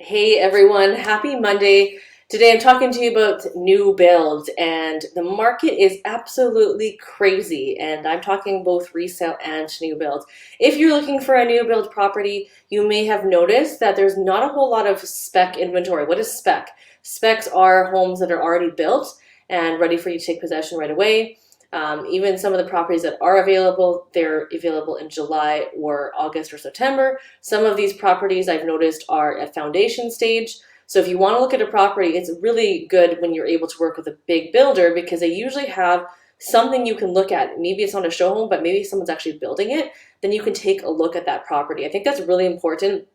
Hey everyone, happy Monday. Today I'm talking to you about new builds, and the market is absolutely crazy, and I'm talking both resale and new builds. If you're looking for a new build property, you may have noticed that there's not a whole lot of spec inventory. What is spec? Specs are homes that are already built and ready for you to take possession right away. Even some of the properties that are available, they're available in July or August or September. Some of these properties I've noticed are at foundation stage. So if you want to look at a property, it's really good when you're able to work with a big builder because they usually have something you can look at. Maybe it's not a show home, but maybe someone's actually building it. Then you can take a look at that property. I think that's really important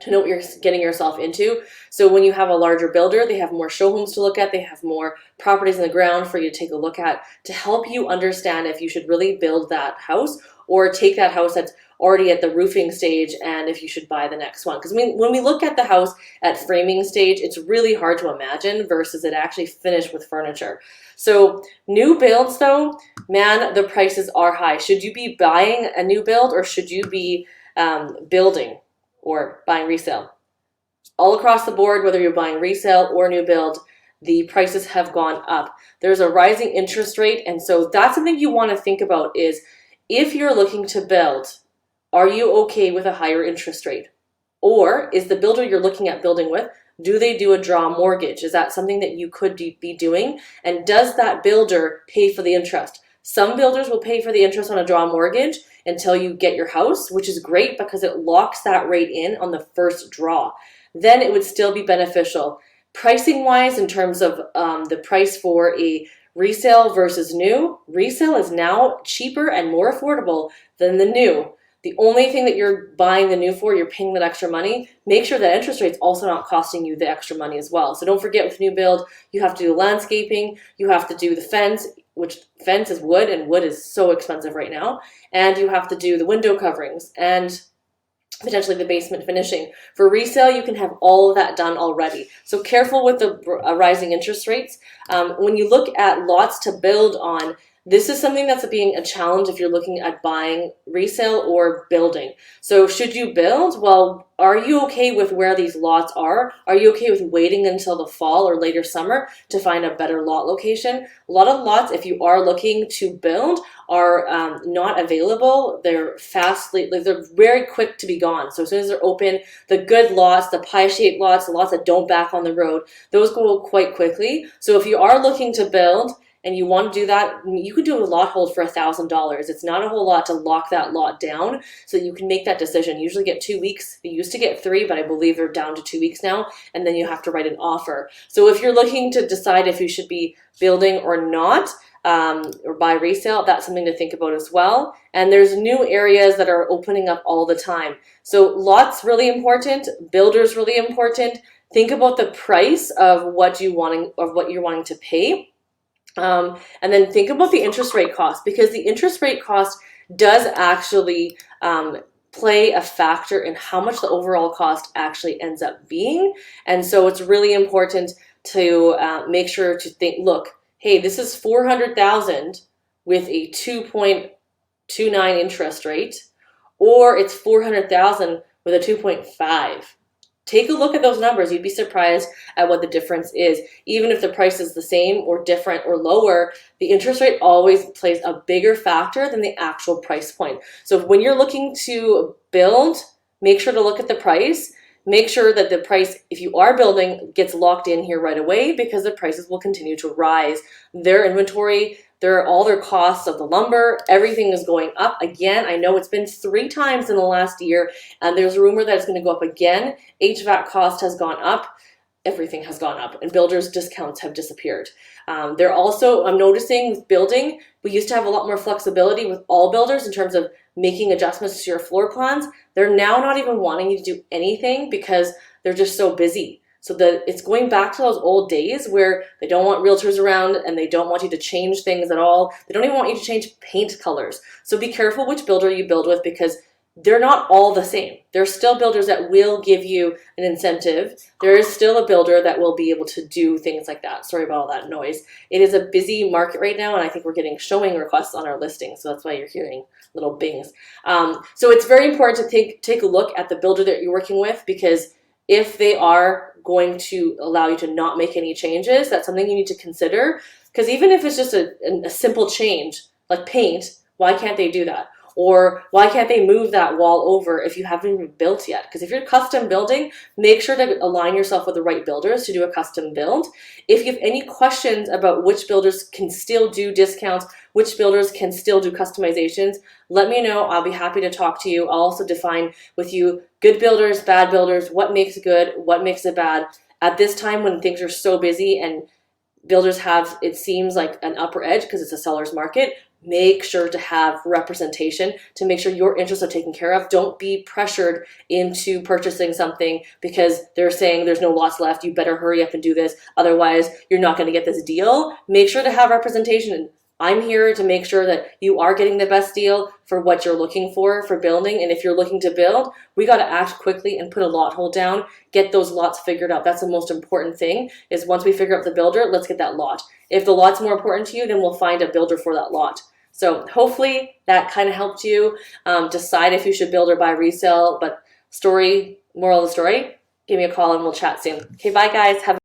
to know what you're getting yourself into. So when you have a larger builder, they have more show homes to look at, they have more properties in the ground for you to take a look at to help you understand if you should really build that house or take that house that's already at the roofing stage and if you should buy the next one. Because when we look at the house at framing stage, it's really hard to imagine versus it actually finished with furniture. So new builds though, man, the prices are high. Should you be buying a new build or should you be building or buying resale? All across the board, whether you're buying resale or new build, the prices have gone up. There's a rising interest rate, and so that's something you want to think about is if you're looking to build, are you okay with a higher interest rate? Or is the builder you're looking at building with, do they do a draw mortgage? Is that something that you could be doing? And does that builder pay for the interest? Some builders will pay for the interest on a draw mortgage until you get your house, which is great because it locks that rate in on the first draw. Then it would still be beneficial. Pricing wise, in terms of the price for a resale versus new, resale is now cheaper and more affordable than the new. The only thing that you're buying the new for, you're paying that extra money, make sure that interest rate's also not costing you the extra money as well. So don't forget with new build, you have to do landscaping, you have to do the fence, which fence is wood and wood is so expensive right now. And you have to do the window coverings and potentially the basement finishing. For resale, you can have all of that done already. So careful with the rising interest rates. When you look at lots to build on, this is something that's being a challenge if you're looking at buying resale or building. So should you build? Well, are you okay with where these lots are? Are you okay with waiting until the fall or later summer to find a better lot location? A lot of lots, if you are looking to build, are not available. They're they're very quick to be gone. So as soon as they're open, the good lots, the pie-shaped lots, the lots that don't back on the road, those go quite quickly. So if you are looking to build, and you want to do that, you could do a lot hold for $1,000. It's not a whole lot to lock that lot down so you can make that decision. You usually get 2 weeks. You used to get 3, but I believe they're down to 2 weeks now, and then you have to write an offer. So if you're looking to decide if you should be building or not, or buy resale, that's something to think about as well. And there's new areas that are opening up all the time. So lots really important, builders really important. Think about the price of what you're wanting to pay. And then think about the interest rate cost because the interest rate cost does actually play a factor in how much the overall cost actually ends up being. And so it's really important to make sure to think, look, hey, this is $400,000 with a 2.29 interest rate, or it's $400,000 with a 2.5. Take a look at those numbers. You'd be surprised at what the difference is. Even if the price is the same or different or lower, the interest rate always plays a bigger factor than the actual price point. So when you're looking to build, make sure to look at the price. Make sure that the price, if you are building, gets locked in here right away because the prices will continue to rise. Their inventory, all their costs of the lumber, everything is going up again. I know it's been 3 times in the last year, and there's a rumor that it's going to go up again. HVAC cost has gone up. Everything has gone up, and builders' discounts have disappeared. They're also, I'm noticing with building, we used to have a lot more flexibility with all builders in terms of making adjustments to your floor plans. They're now not even wanting you to do anything because they're just so busy. So it's going back to those old days where they don't want realtors around and they don't want you to change things at all. They don't even want you to change paint colors. So be careful which builder you build with because they're not all the same. There's still builders that will give you an incentive. There is still a builder that will be able to do things like that. Sorry about all that noise. It is a busy market right now, and I think we're getting showing requests on our listing, so that's why you're hearing little bings. So it's very important to take a look at the builder that you're working with because if they are going to allow you to not make any changes, that's something you need to consider. Because even if it's just a simple change, like paint, why can't they do that? Or why can't they move that wall over if you haven't even built yet? Because if you're custom building, make sure to align yourself with the right builders to do a custom build. If you have any questions about which builders can still do discounts, which builders can still do customizations, let me know. I'll be happy to talk to you. I'll also define with you good builders, bad builders, what makes good, what makes it bad. At this time when things are so busy and builders have, it seems like, an upper edge because it's a seller's market, make sure to have representation to make sure your interests are taken care of. Don't be pressured into purchasing something because they're saying there's no lots left, you better hurry up and do this, otherwise you're not going to get this deal. Make sure to have representation. I'm here to make sure that you are getting the best deal for what you're looking for building. And if you're looking to build, we got to act quickly and put a lot hold down, get those lots figured out. That's the most important thing, is once we figure out the builder, let's get that lot. If the lot's more important to you, then we'll find a builder for that lot. So hopefully that kind of helped you decide if you should build or buy resale. But moral of the story, give me a call and we'll chat soon. Okay, bye guys. Have